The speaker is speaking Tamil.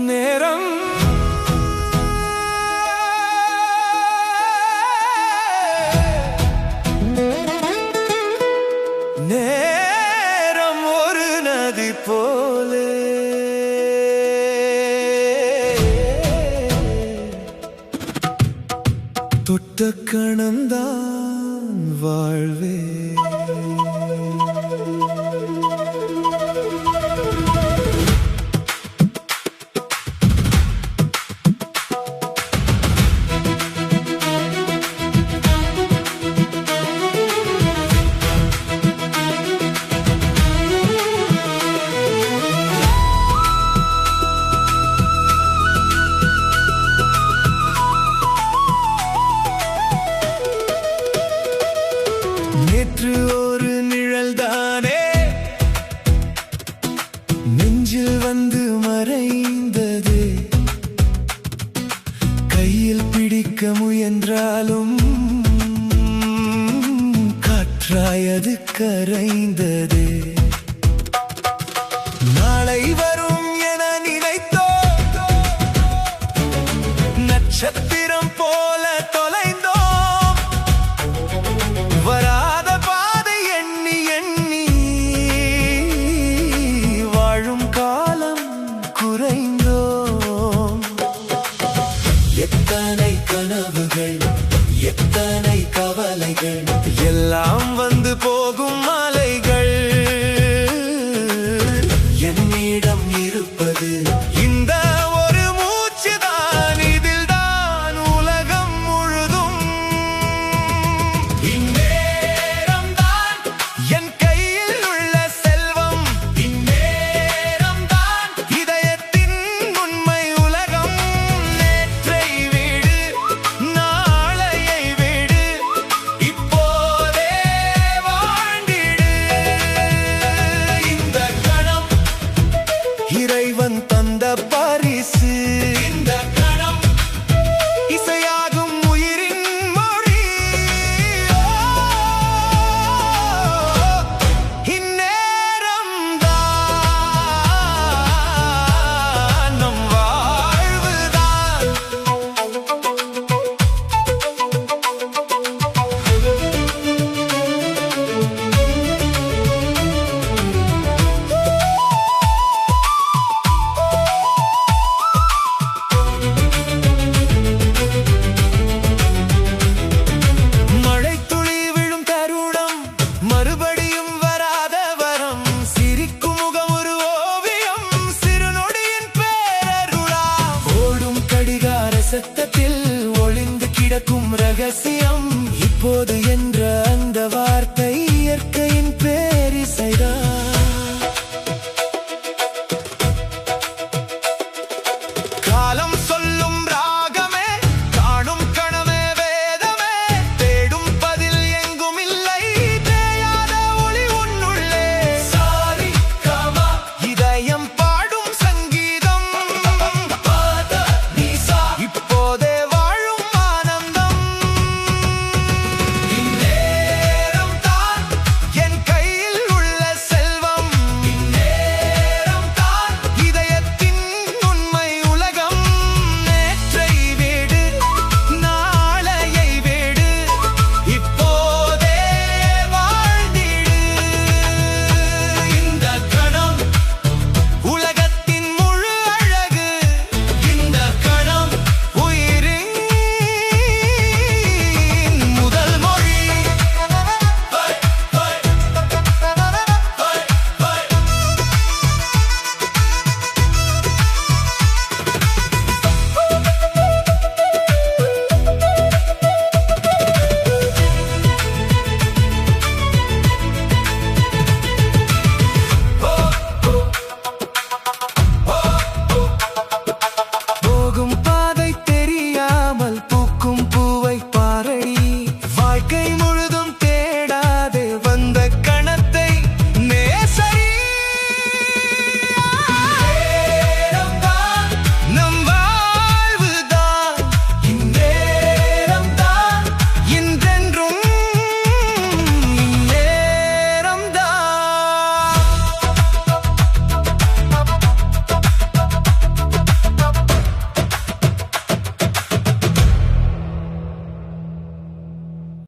நேரம் நேரம் ஒரு நதி போலே தொட்ட கணந்தான் வாழ்வே. நேற்று ஒரு நிழல்தானே நெஞ்சில் வந்து மறைந்தது. கையில் பிடிக்க முயன்றாலும் காற்றாயது கரைந்தது. நாளை வரும் என நினைத்தோ நட்சத்திரம் போல தொலைந்தோம். வராத பாதை எண்ணி எண்ணி வாழும் காலம் குறைந்தோம். எத்தனை கனவுகள், எத்தனை கவலைகள், எல்லாம் வந்து போகும் மாலைகள். என்னிடம் இருப்பது இந்த ஒரு மூச்சுதான், இதில் தான் உலகம் முழுதும். இந்நேரம் தான் என் கையில் உள்ள செல்வம், இந்நேரம் தான் இதயத்தின் உண்மை உலகம். நேற்றை விடு, நாளையை விடு, இப்போதே வாழ்ந்திடு. இந்த கணம் இறைவன் தந்த பரிசு. இந்த கணம் இசையாகும் உயிரின் மொழி. இந்நேரம் தான் நம் வாழ்வுதான். மழைத்துளி விழும் தருணம், மறுபடியும் வராத வரம். சிரிக்கும் முகம் ஒரு ஓவியம், சிறுநொடியின் பேரருளாம். ஓடும் கடிகார சத்தத்தில் ஒளிந்து கிடக்கும் ரகசியம். இப்போது எந்த